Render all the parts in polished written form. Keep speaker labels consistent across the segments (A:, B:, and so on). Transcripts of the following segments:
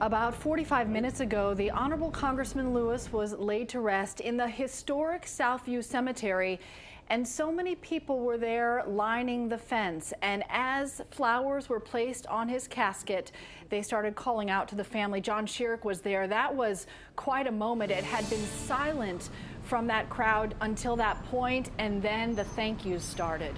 A: About 45 minutes ago, the Honorable Congressman Lewis was laid to rest in the historic Southview Cemetery, and so many people were there lining the fence. And as flowers were placed on his casket, they started calling out to the family. John Lewis was there. That was quite a moment. It had been silent from that crowd until that point, and then the thank yous started.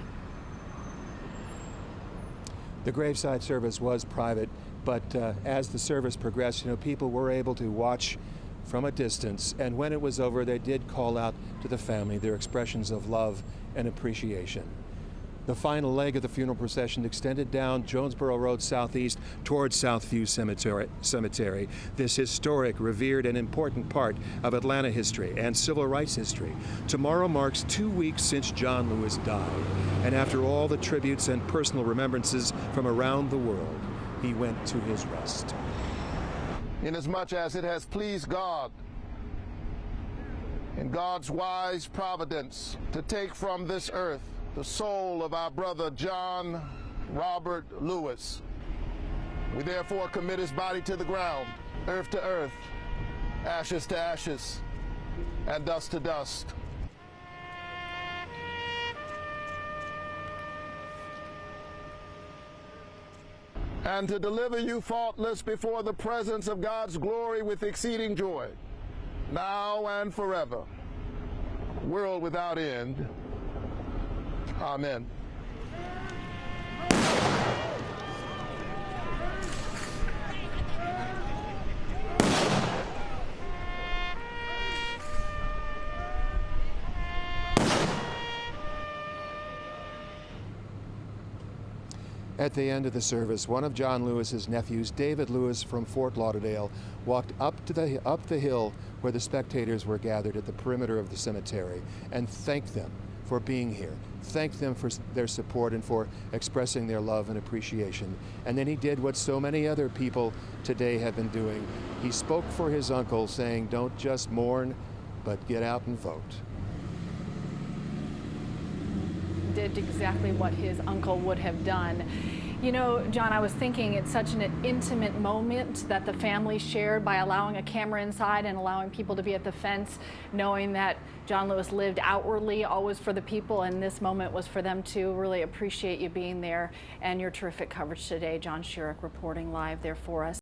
B: The graveside service was private, but as the service progressed, people were able to watch from a distance, and when it was over, they did call out to the family their expressions of love and appreciation. The final leg of the funeral procession extended down Jonesboro Road Southeast towards Southview Cemetery, this historic, revered, and important part of Atlanta history and civil rights history. Tomorrow marks 2 weeks since John Lewis died, and after all the tributes and personal remembrances from around the world, he went to his rest.
C: Inasmuch as it has pleased God in God's wise providence to take from this earth the soul of our brother John Robert Lewis, we therefore commit his body to the ground, earth to earth, ashes to ashes, and dust to dust. And to deliver you faultless before the presence of God's glory with exceeding joy, now and forever, world without end. Amen.
B: At the end of the service, one of John Lewis's nephews, David Lewis from Fort Lauderdale, walked up the hill where the spectators were gathered at the perimeter of the cemetery and thanked them for being here, thanked them for their support and for expressing their love and appreciation. And then he did what so many other people today have been doing. He spoke for his uncle, saying, "Don't just mourn, but get out and vote."
A: Did exactly what his uncle would have done. You know, John, I was thinking it's such an intimate moment that the family shared by allowing a camera inside and allowing people to be at the fence, knowing that John Lewis lived outwardly, always for the people, and this moment was for them to really appreciate you being there and your terrific coverage today. John Lewis reporting live there for us.